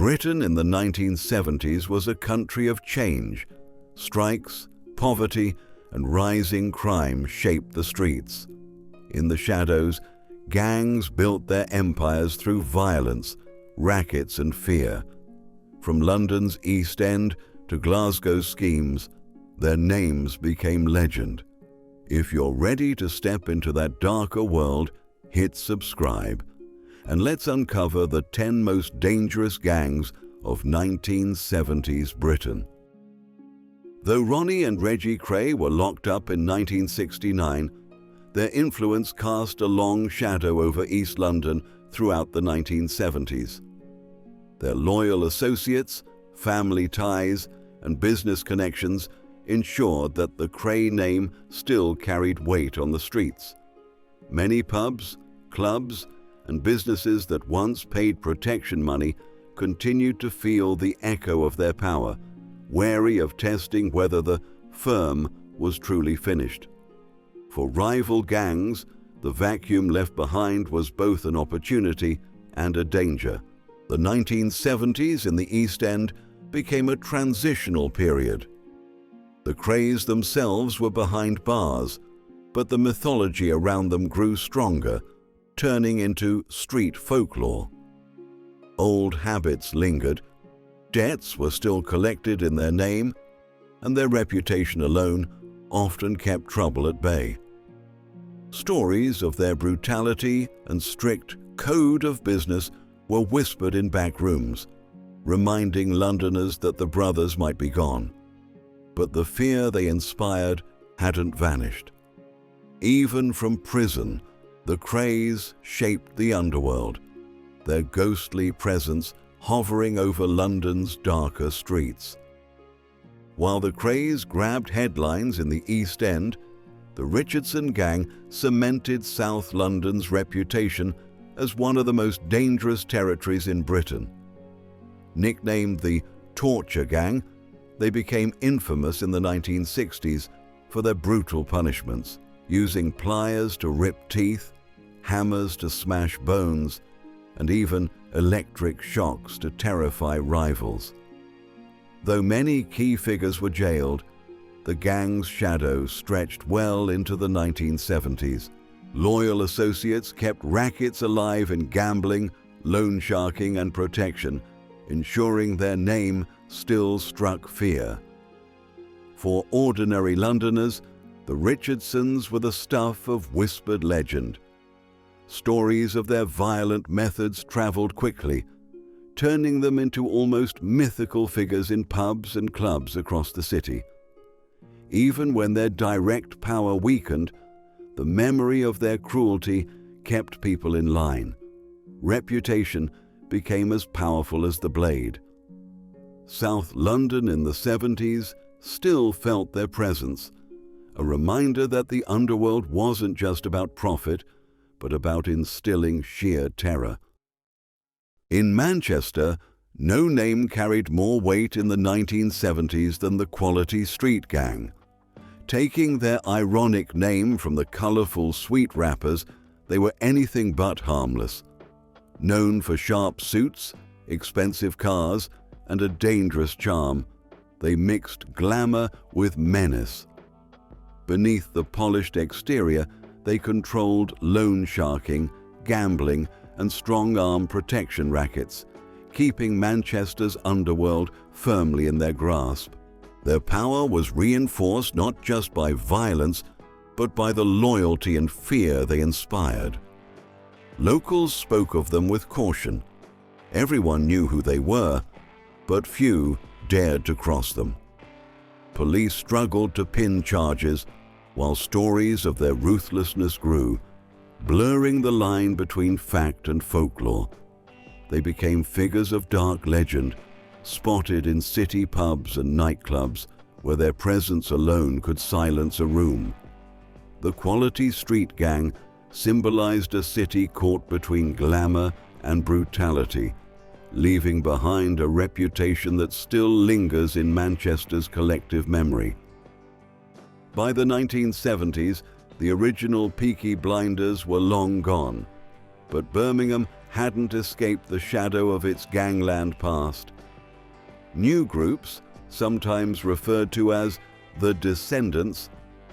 Britain in the 1970s was a country of change. Strikes, poverty, and rising crime shaped the streets. In the shadows, gangs built their empires through violence, rackets, and fear. From London's East End to Glasgow's schemes, their names became legend. If you're ready to step into that darker world, hit subscribe, and let's uncover the 10 most dangerous gangs of 1970s Britain. Though Ronnie and Reggie Kray were locked up in 1969, their influence cast a long shadow over East London throughout the 1970s. Their loyal associates, family ties, and business connections ensured that the Kray name still carried weight on the streets. Many pubs, clubs, and businesses that once paid protection money continued to feel the echo of their power, wary of testing whether the firm was truly finished. For rival gangs, the vacuum left behind was both an opportunity and a danger. The 1970s in the East End became a transitional period. The Krays themselves were behind bars, but the mythology around them grew stronger, turning into street folklore. Old habits lingered, debts were still collected in their name, and their reputation alone often kept trouble at bay. Stories of their brutality and strict code of business were whispered in back rooms, reminding Londoners that the brothers might be gone. But the fear they inspired hadn't vanished. Even from prison, the Krays shaped the underworld, their ghostly presence hovering over London's darker streets. While the Krays grabbed headlines in the East End, the Richardson Gang cemented South London's reputation as one of the most dangerous territories in Britain. Nicknamed the Torture Gang, they became infamous in the 1960s for their brutal punishments, using pliers to rip teeth, hammers to smash bones, and even electric shocks to terrify rivals. Though many key figures were jailed, the gang's shadow stretched well into the 1970s. Loyal associates kept rackets alive in gambling, loan sharking, and protection, ensuring their name still struck fear. For ordinary Londoners, the Richardsons were the stuff of whispered legend. Stories of their violent methods traveled quickly, turning them into almost mythical figures in pubs and clubs across the city. Even when their direct power weakened, the memory of their cruelty kept people in line. Reputation became as powerful as the blade. South London in the 70s still felt their presence, a reminder that the underworld wasn't just about profit, but about instilling sheer terror. In Manchester, no name carried more weight in the 1970s than the Quality Street Gang. Taking their ironic name from the colourful sweet wrappers, they were anything but harmless. Known for sharp suits, expensive cars, and a dangerous charm, they mixed glamour with menace. Beneath the polished exterior, they controlled loan sharking, gambling, and strong-arm protection rackets, keeping Manchester's underworld firmly in their grasp. Their power was reinforced not just by violence, but by the loyalty and fear they inspired. Locals spoke of them with caution. Everyone knew who they were, but few dared to cross them. Police struggled to pin charges, while stories of their ruthlessness grew, blurring the line between fact and folklore. They became figures of dark legend, spotted in city pubs and nightclubs, where their presence alone could silence a room. The Quality Street Gang symbolized a city caught between glamour and brutality, leaving behind a reputation that still lingers in Manchester's collective memory. By the 1970s, the original Peaky blinders were long gone, but Birmingham hadn't escaped the shadow of its gangland past. New groups, sometimes referred to as the Descendants,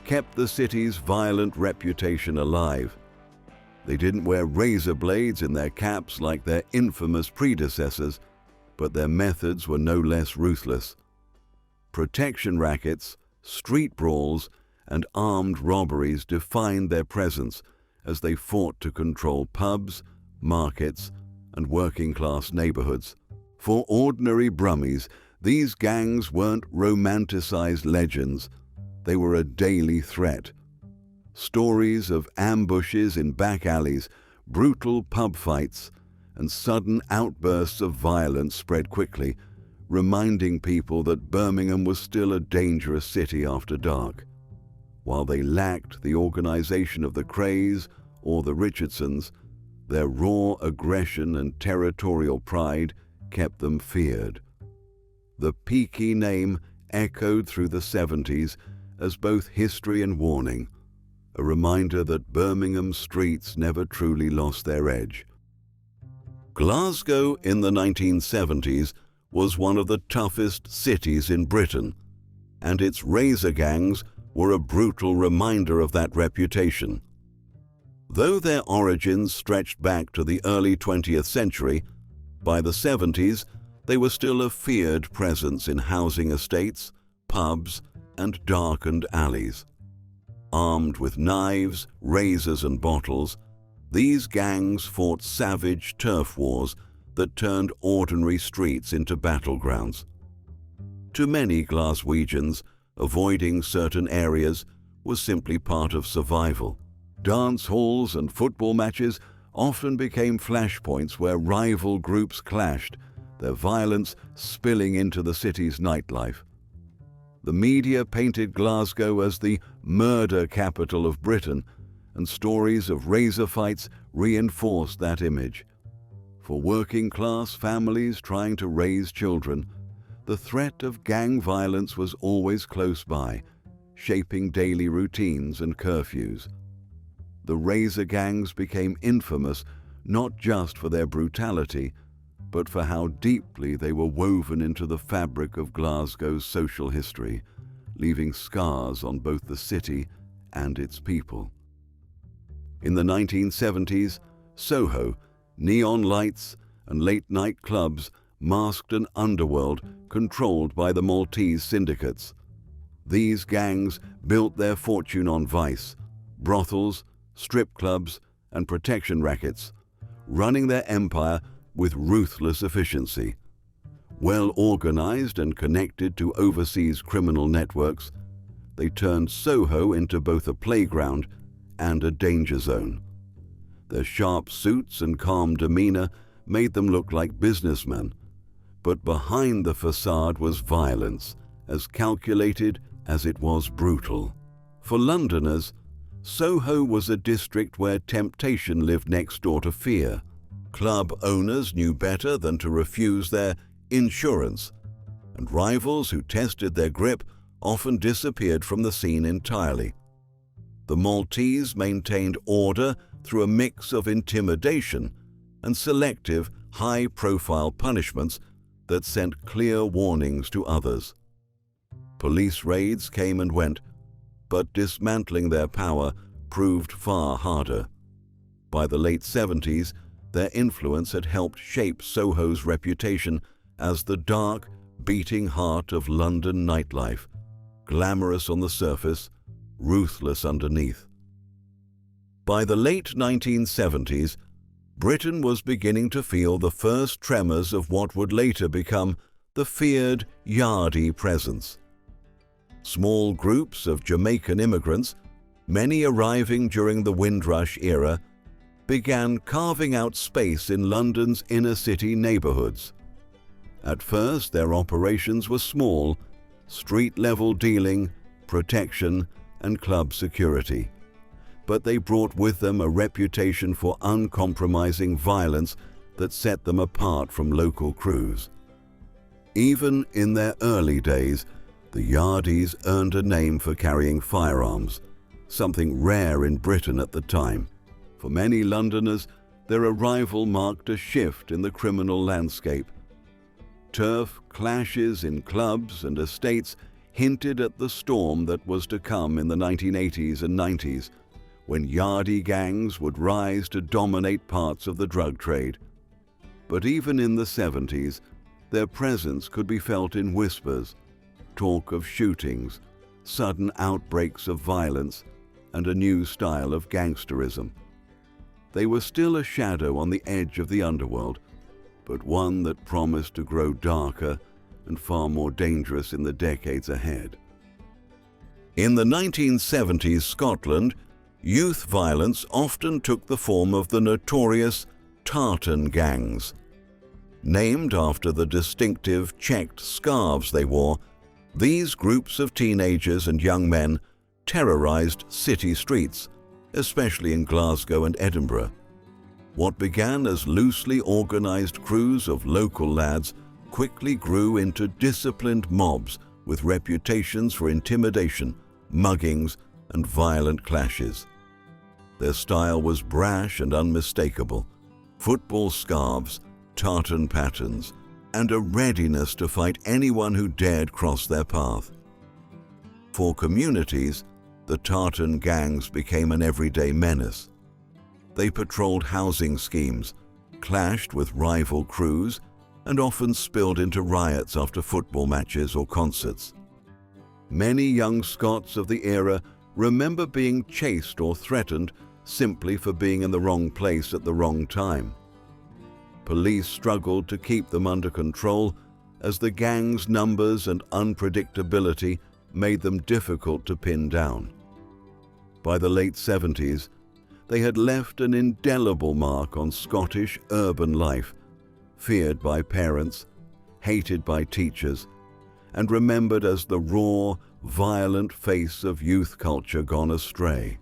kept the city's violent reputation alive. They didn't wear razor blades in their caps like their infamous predecessors, but their methods were no less ruthless. Protection rackets, street brawls, and armed robberies defined their presence as they fought to control pubs, markets, and working-class neighborhoods. For ordinary Brummies, these gangs weren't romanticized legends. They were a daily threat. Stories of ambushes in back alleys, brutal pub fights, and sudden outbursts of violence spread quickly, reminding people that Birmingham was still a dangerous city after dark. While they lacked the organization of the Krays or the Richardsons, their raw aggression and territorial pride kept them feared. The Peaky name echoed through the 70s as both history and warning, a reminder that Birmingham's streets never truly lost their edge. Glasgow in the 1970s was one of the toughest cities in Britain, and its razor gangs were a brutal reminder of that reputation. Though their origins stretched back to the early 20th century, by the 70s they were still a feared presence in housing estates, pubs, and darkened alleys. Armed with knives, razors, and bottles, these gangs fought savage turf wars that turned ordinary streets into battlegrounds. To many Glaswegians, avoiding certain areas was simply part of survival. Dance halls and football matches often became flashpoints where rival groups clashed, their violence spilling into the city's nightlife. The media painted Glasgow as the murder capital of Britain, and stories of razor fights reinforced that image. For working-class families trying to raise children, the threat of gang violence was always close by, shaping daily routines and curfews. The razor gangs became infamous not just for their brutality, but for how deeply they were woven into the fabric of Glasgow's social history, leaving scars on both the city and its people. In the 1970s, Soho, neon lights, and late-night clubs masked an underworld controlled by the Maltese syndicates. These gangs built their fortune on vice, brothels, strip clubs, and protection rackets, running their empire with ruthless efficiency. Well organized and connected to overseas criminal networks, they turned Soho into both a playground and a danger zone. Their sharp suits and calm demeanor made them look like businessmen, but behind the facade was violence, as calculated as it was brutal. For Londoners, Soho was a district where temptation lived next door to fear. Club owners knew better than to refuse their insurance, and rivals who tested their grip often disappeared from the scene entirely. The Maltese maintained order through a mix of intimidation and selective, high-profile punishments that sent clear warnings to others. Police raids came and went, but dismantling their power proved far harder. By the late 70s, their influence had helped shape Soho's reputation as the dark, beating heart of London nightlife, glamorous on the surface, ruthless underneath. By the late 1970s, Britain was beginning to feel the first tremors of what would later become the feared Yardie presence. Small groups of Jamaican immigrants, many arriving during the Windrush era, began carving out space in London's inner-city neighborhoods. At first, their operations were small: street-level dealing, protection, and club security. But they brought with them a reputation for uncompromising violence that set them apart from local crews. Even in their early days, the Yardies earned a name for carrying firearms, something rare in Britain at the time. For many Londoners, their arrival marked a shift in the criminal landscape. Turf clashes in clubs and estates hinted at the storm that was to come in the 1980s and 90s, when Yardie gangs would rise to dominate parts of the drug trade. But even in the 70s, their presence could be felt in whispers, talk of shootings, sudden outbreaks of violence, and a new style of gangsterism. They were still a shadow on the edge of the underworld, but one that promised to grow darker and far more dangerous in the decades ahead. In the 1970s Scotland, youth violence often took the form of the notorious Tartan gangs. Named after the distinctive checked scarves they wore, these groups of teenagers and young men terrorized city streets, especially in Glasgow and Edinburgh. What began as loosely organized crews of local lads quickly grew into disciplined mobs with reputations for intimidation, muggings, and violent clashes. Their style was brash and unmistakable: football scarves, tartan patterns, and a readiness to fight anyone who dared cross their path. For communities, the tartan gangs became an everyday menace. They patrolled housing schemes, clashed with rival crews, and often spilled into riots after football matches or concerts. Many young Scots of the era remember being chased or threatened simply for being in the wrong place at the wrong time. Police struggled to keep them under control, as the gangs' numbers and unpredictability made them difficult to pin down. By the late 70s, they had left an indelible mark on Scottish urban life, feared by parents, hated by teachers, and remembered as the raw, violent face of youth culture gone astray.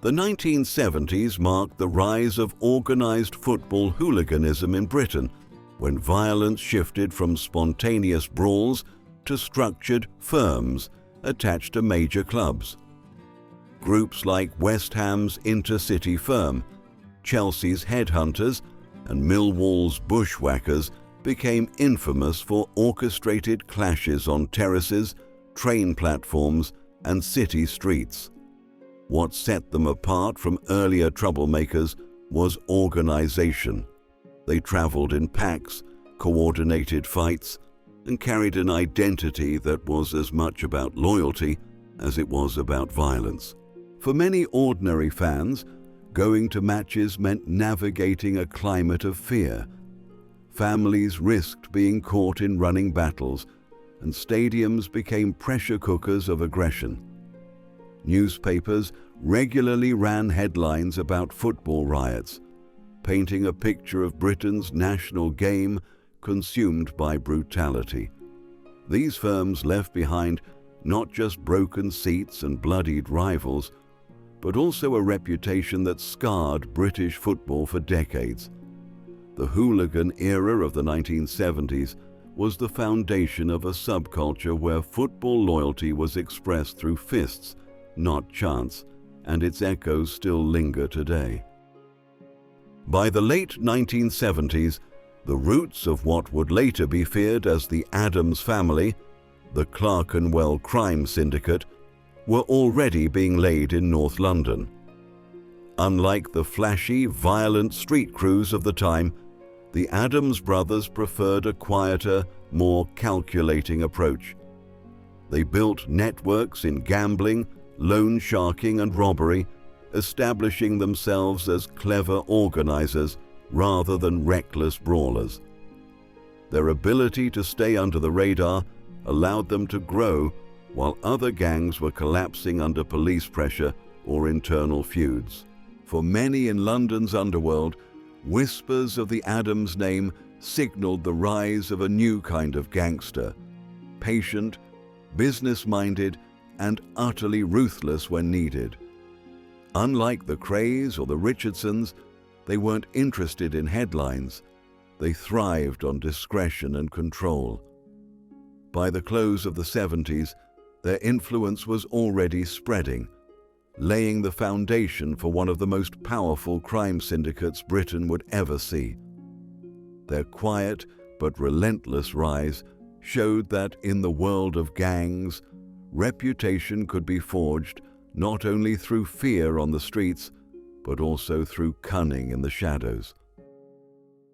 The 1970s marked the rise of organized football hooliganism in Britain, when violence shifted from spontaneous brawls to structured firms attached to major clubs. Groups like West Ham's Intercity Firm, Chelsea's Headhunters, and Millwall's Bushwhackers became infamous for orchestrated clashes on terraces, train platforms, and city streets. What set them apart from earlier troublemakers was organization. They traveled in packs, coordinated fights, and carried an identity that was as much about loyalty as it was about violence. For many ordinary fans, going to matches meant navigating a climate of fear. Families risked being caught in running battles, and stadiums became pressure cookers of aggression. Newspapers regularly ran headlines about football riots, painting a picture of Britain's national game consumed by brutality. These firms left behind not just broken seats and bloodied rivals, but also a reputation that scarred British football for decades. The hooligan era of the 1970s was the foundation of a subculture where football loyalty was expressed through fists, not chants, and its echoes still linger today. By the late 1970s, the roots of what would later be feared as the Adams family, the Clerkenwell crime syndicate, were already being laid in North London. Unlike the flashy, violent street crews of the time, the Adams brothers preferred a quieter, more calculating approach. They built networks in gambling, loan sharking, and robbery, establishing themselves as clever organizers rather than reckless brawlers. Their ability to stay under the radar allowed them to grow while other gangs were collapsing under police pressure or internal feuds. For many in London's underworld, whispers of the Adams name signaled the rise of a new kind of gangster, patient, business-minded, and utterly ruthless when needed. Unlike the Krays or the Richardsons, they weren't interested in headlines. They thrived on discretion and control. By the close of the 70s, their influence was already spreading. laying the foundation for one of the most powerful crime syndicates Britain would ever see. Their quiet but relentless rise showed that in the world of gangs, reputation could be forged not only through fear on the streets, but also through cunning in the shadows.